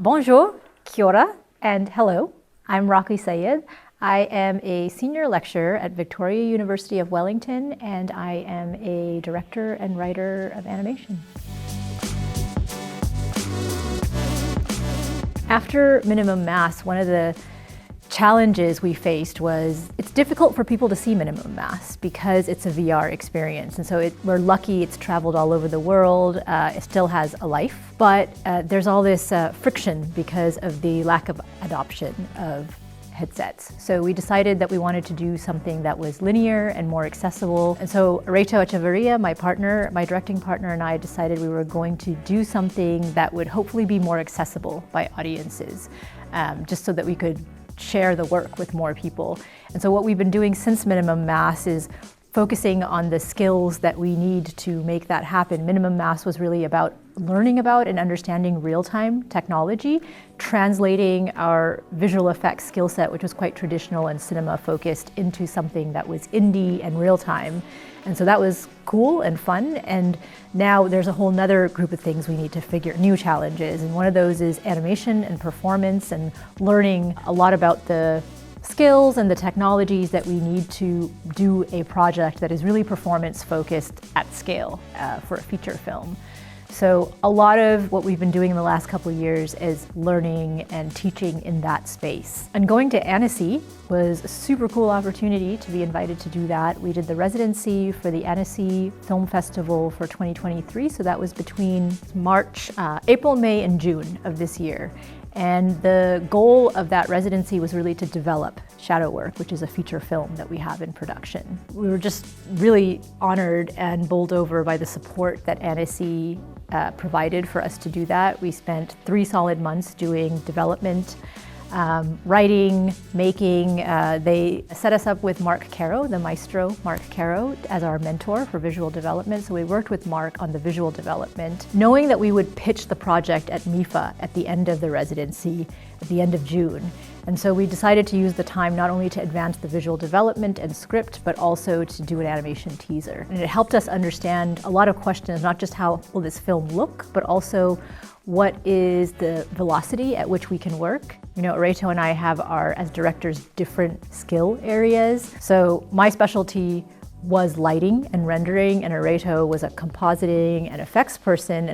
Bonjour, kia ora, and hello. I'm Raqi Syed. I am a senior lecturer at Victoria University of Wellington, and I am a director and writer of animation. After minimum mass, one of the challenges we faced was it's difficult for people to see minimum mass because it's a VR experience. And so we're lucky it's traveled all over the world. It still has a life, but there's all this friction because of the lack of adoption of headsets. So we decided that we wanted to do something that was linear and more accessible. And so Areito Echevarria, my directing partner, and I decided we were going to do something that would hopefully be more accessible by audiences, just so that we could share the work with more people. And so what we've been doing since minimum mass is focusing on the skills that we need to make that happen. Minimum mass was really about learning about and understanding real-time technology, translating our visual effects skill set, which was quite traditional and cinema focused, into something that was indie and real-time. And so that was cool and fun. And now there's a whole nother group of things we need to figure, new challenges. And one of those is animation and performance and learning a lot about the skills and the technologies that we need to do a project that is really performance focused at scale for a feature film. So a lot of what we've been doing in the last couple of years is learning and teaching in that space. And going to Annecy was a super cool opportunity to be invited to do that. We did the residency for the Annecy Film Festival for 2023. So that was between April, May, and June of this year. And the goal of that residency was really to develop Shadow Work, which is a feature film that we have in production. We were just really honored and bowled over by the support that Annecy provided for us to do that. We spent 3 solid months doing development, writing, making. They set us up with Mark Caro, the maestro Mark Caro, as our mentor for visual development. So we worked with Mark on the visual development, knowing that we would pitch the project at MIFA at the end of the residency, at the end of June. And so we decided to use the time not only to advance the visual development and script, but also to do an animation teaser. And it helped us understand a lot of questions, not just how will this film look, but also what is the velocity at which we can work. You know, Areito and I have as directors, different skill areas. So my specialty was lighting and rendering, and Areito was a compositing and effects person.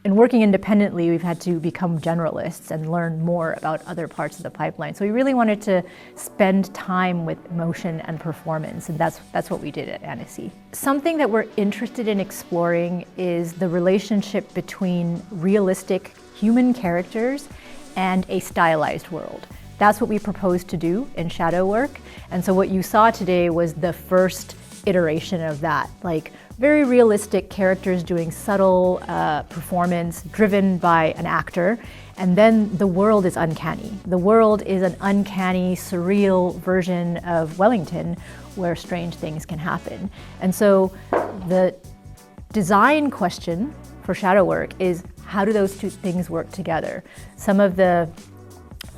And working independently, we've had to become generalists and learn more about other parts of the pipeline. So we really wanted to spend time with motion and performance, and that's what we did at Annecy. Something that we're interested in exploring is the relationship between realistic human characters and a stylized world. That's what we proposed to do in Shadow Work. And so what you saw today was the first iteration of that, like very realistic characters doing subtle performance driven by an actor. And then the world is uncanny. The world is an uncanny, surreal version of Wellington where strange things can happen. And so the design question for Shadow Work is, how do those two things work together? Some of the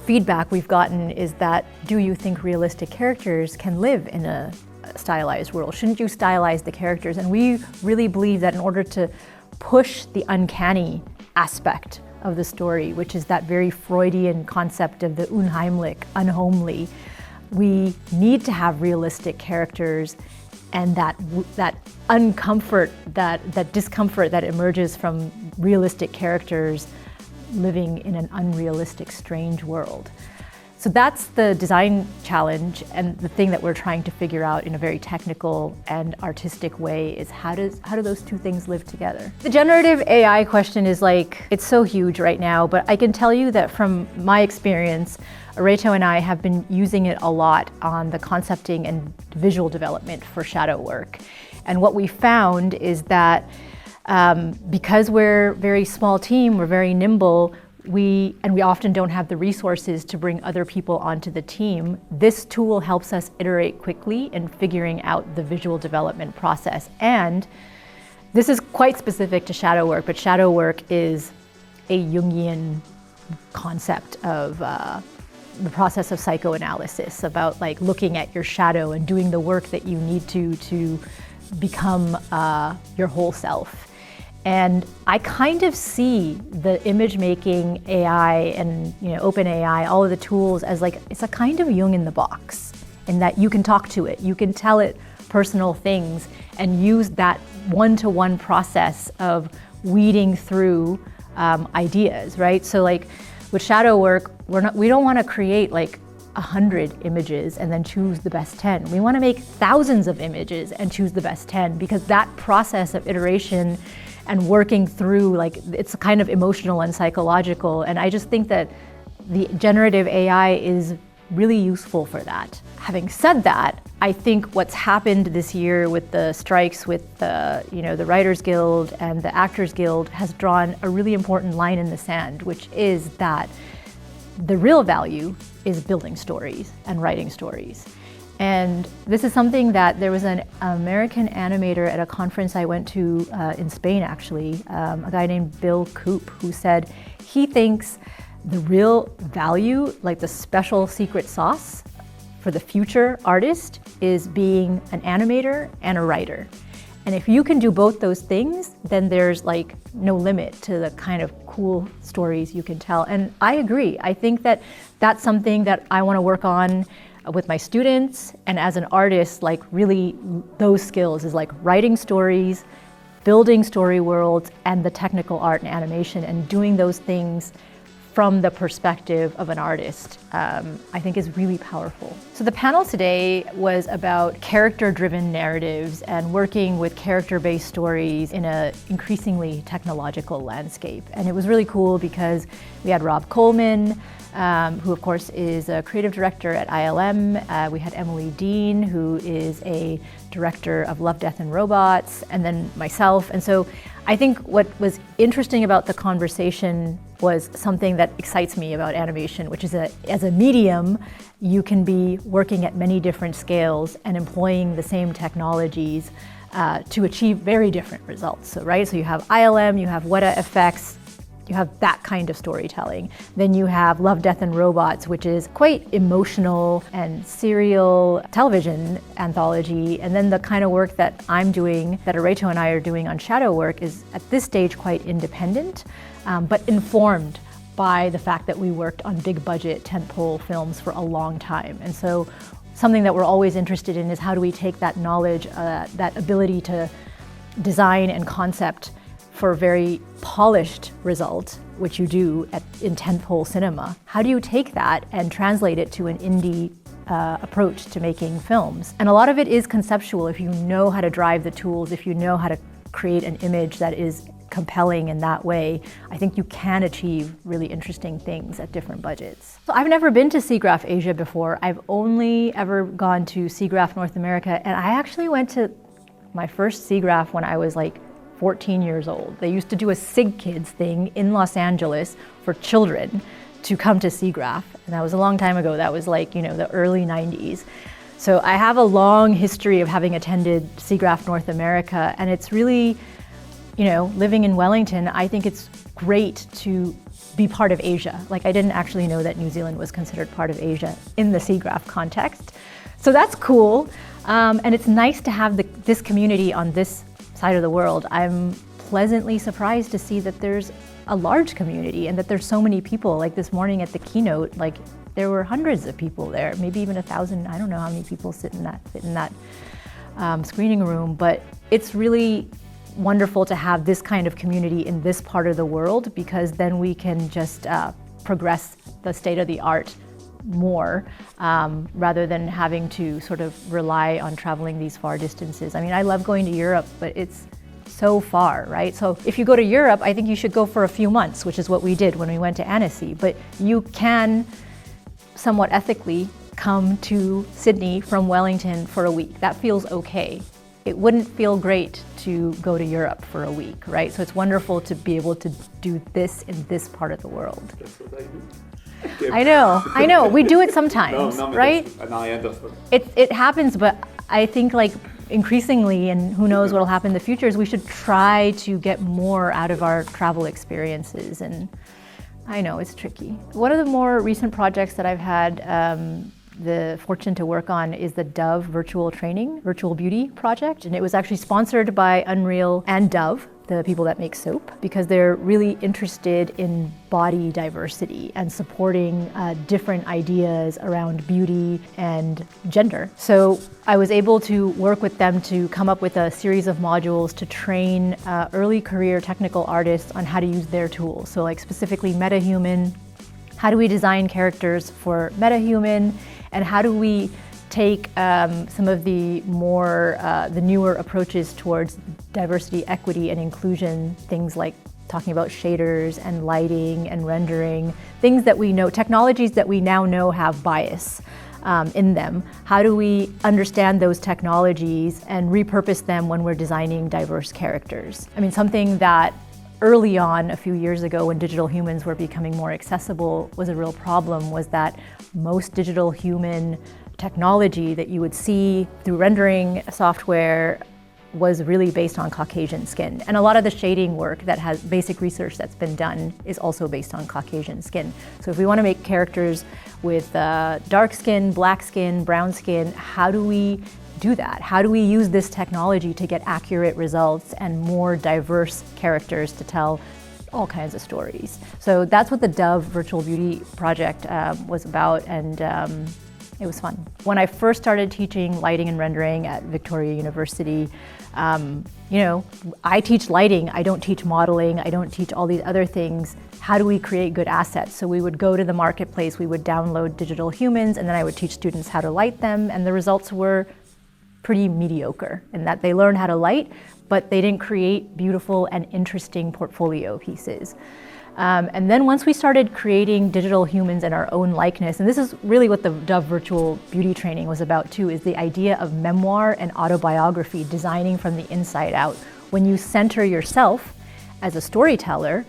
feedback we've gotten is that, do you think realistic characters can live in a stylized world? Shouldn't you stylize the characters? And we really believe that in order to push the uncanny aspect of the story, which is that very Freudian concept of the unheimlich, unhomely, we need to have realistic characters, and that uncomfort, that discomfort that emerges from realistic characters living in an unrealistic, strange world. So that's the design challenge, and the thing that we're trying to figure out in a very technical and artistic way is how do those two things live together? The generative AI question is it's so huge right now, but I can tell you that from my experience, Areito and I have been using it a lot on the concepting and visual development for Shadow Work. And what we found is that because we're a very small team, we're very nimble, we often don't have the resources to bring other people onto the team. This tool helps us iterate quickly in figuring out the visual development process. And this is quite specific to Shadow Work, but Shadow Work is a Jungian concept of the process of psychoanalysis, about looking at your shadow and doing the work that you need to become your whole self. And I kind of see the image making AI and OpenAI, all of the tools as like, it's a kind of Jung in the box in that you can talk to it, you can tell it personal things and use that one-to-one process of weeding through ideas, right? So like with shadow work, we don't want to create like 100 images and then choose the best 10. We want to make thousands of images and choose the best 10 because that process of iteration and working through, like, it's kind of emotional and psychological. And I just think that the generative AI is really useful for that. Having said that, I think what's happened this year with the strikes with the Writers Guild and the Actors Guild has drawn a really important line in the sand, which is that the real value is building stories and writing stories. And this is something that there was an American animator at a conference I went to in Spain, actually, a guy named Bill Coop, who said he thinks the real value, like the special secret sauce for the future artist, is being an animator and a writer. And if you can do both those things, then there's like no limit to the kind of cool stories you can tell. And I agree. I think that that's something that I want to work on with my students, and as an artist, like really those skills is like writing stories, building story worlds, and the technical art and animation, and doing those things from the perspective of an artist, I think is really powerful. So the panel today was about character-driven narratives and working with character-based stories in an increasingly technological landscape. And it was really cool because we had Rob Coleman, who of course is a creative director at ILM. We had Emily Dean, who is a director of Love, Death and Robots, and then myself. And so I think what was interesting about the conversation was something that excites me about animation, which is as a medium, you can be working at many different scales and employing the same technologies to achieve very different results. So, right? So you have ILM, you have Weta effects, you have that kind of storytelling. Then you have Love, Death and Robots, which is quite emotional and serial television anthology. And then the kind of work that I'm doing, that Areito and I are doing on shadow work, is at this stage quite independent, but informed by the fact that we worked on big budget tentpole films for a long time. And so something that we're always interested in is how do we take that knowledge, that ability to design and concept for a very polished result, which you do in tentpole cinema. How do you take that and translate it to an indie approach to making films? And a lot of it is conceptual. If you know how to drive the tools, if you know how to create an image that is compelling in that way, I think you can achieve really interesting things at different budgets. So I've never been to SIGGRAPH Asia before. I've only ever gone to SIGGRAPH North America, and I actually went to my first SIGGRAPH when I was like 14 years old. They used to do a SIG Kids thing in Los Angeles for children to come to SIGGRAPH, and that was a long time ago. That was like, the early 90s. So I have a long history of having attended SIGGRAPH North America, and it's really, living in Wellington, I think it's great to be part of Asia. Like, I didn't actually know that New Zealand was considered part of Asia in the SIGGRAPH context. So that's cool, and it's nice to have this community on this side of the world. I'm pleasantly surprised to see that there's a large community and that there's so many people. Like this morning at the keynote, like there were hundreds of people there, maybe even 1,000. I don't know how many people fit in that screening room, but it's really wonderful to have this kind of community in this part of the world, because then we can just progress the state of the art more, rather than having to sort of rely on traveling these far distances. I mean, I love going to Europe, but it's so far, right? So if you go to Europe, I think you should go for a few months, which is what we did when we went to Annecy. But you can somewhat ethically come to Sydney from Wellington for a week. That feels okay. It wouldn't feel great to go to Europe for a week, right? So it's wonderful to be able to do this in this part of the world. That's what I do. I know. We do it sometimes, no, right? And I understand. It happens, but I think like increasingly, and who knows what will happen in the future, is we should try to get more out of our travel experiences. And I know it's tricky. One of the more recent projects that I've had the fortune to work on is the Dove virtual beauty project. And it was actually sponsored by Unreal and Dove. the people that make soap, because they're really interested in body diversity and supporting different ideas around beauty and gender. So I was able to work with them to come up with a series of modules to train early career technical artists on how to use their tools. So like specifically MetaHuman, how do we design characters for MetaHuman, and how do we take some of the more, the newer approaches towards diversity, equity, and inclusion, things like talking about shaders and lighting and rendering, things that we know, technologies that we now know have bias in them. How do we understand those technologies and repurpose them when we're designing diverse characters? I mean, something that early on, a few years ago, when digital humans were becoming more accessible, was a real problem, was that most digital human technology that you would see through rendering software was really based on Caucasian skin. And a lot of the shading work that has basic research that's been done is also based on Caucasian skin. So if we want to make characters with dark skin, black skin, brown skin, how do we do that? How do we use this technology to get accurate results and more diverse characters to tell all kinds of stories? So that's what the Dove Virtual Beauty Project was about, and it was fun. When I first started teaching lighting and rendering at Victoria University, you know, I teach lighting, I don't teach modeling, I don't teach all these other things. How do we create good assets? So we would go to the marketplace, we would download digital humans, and then I would teach students how to light them, and the results were pretty mediocre in that they learned how to light, but they didn't create beautiful and interesting portfolio pieces. And then once we started creating digital humans in our own likeness, and this is really what the Dove Virtual Beauty Training was about too, is the idea of memoir and autobiography, designing from the inside out. When you center yourself as a storyteller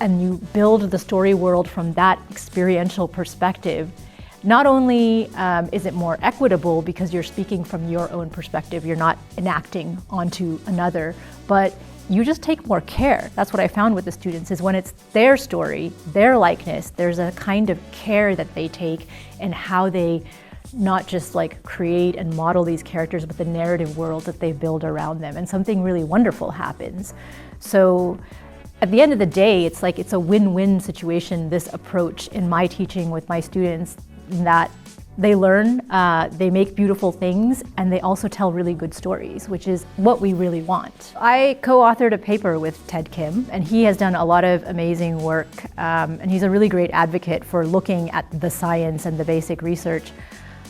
and you build the story world from that experiential perspective, not only is it more equitable because you're speaking from your own perspective, you're not enacting onto another, but you just take more care. That's what I found with the students, is when it's their story, their likeness, there's a kind of care that they take in how they not just like create and model these characters, but the narrative world that they build around them, and something really wonderful happens. So at the end of the day, it's like it's a win-win situation, this approach in my teaching with my students, that they learn, they make beautiful things, and they also tell really good stories, which is what we really want. I co-authored a paper with Ted Kim, and he has done a lot of amazing work, and he's a really great advocate for looking at the science and the basic research.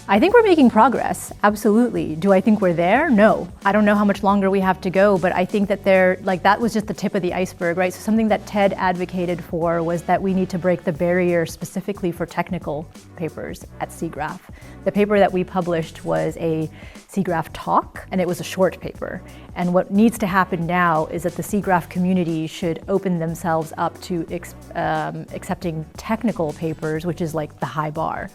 I think we're making progress, absolutely. Do I think we're there? No. I don't know how much longer we have to go, but I think that that was just the tip of the iceberg, right? So something that Ted advocated for was that we need to break the barrier specifically for technical papers at SIGGRAPH. The paper that we published was a SIGGRAPH talk, and it was a short paper. And what needs to happen now is that the SIGGRAPH community should open themselves up to accepting technical papers, which is like the high bar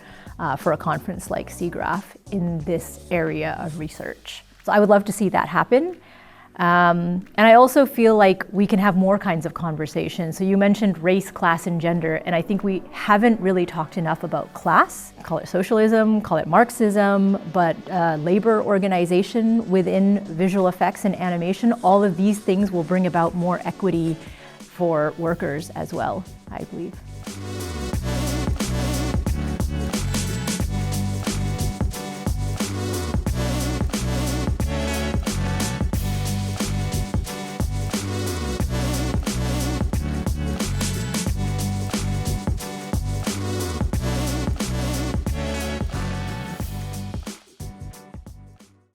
for a conference like SIGGRAPH in this area of research. So I would love to see that happen. And I also feel like we can have more kinds of conversations. So you mentioned race, class, and gender, and I think we haven't really talked enough about class. Call it socialism, call it Marxism, but labor organization within visual effects and animation. All of these things will bring about more equity for workers as well, I believe.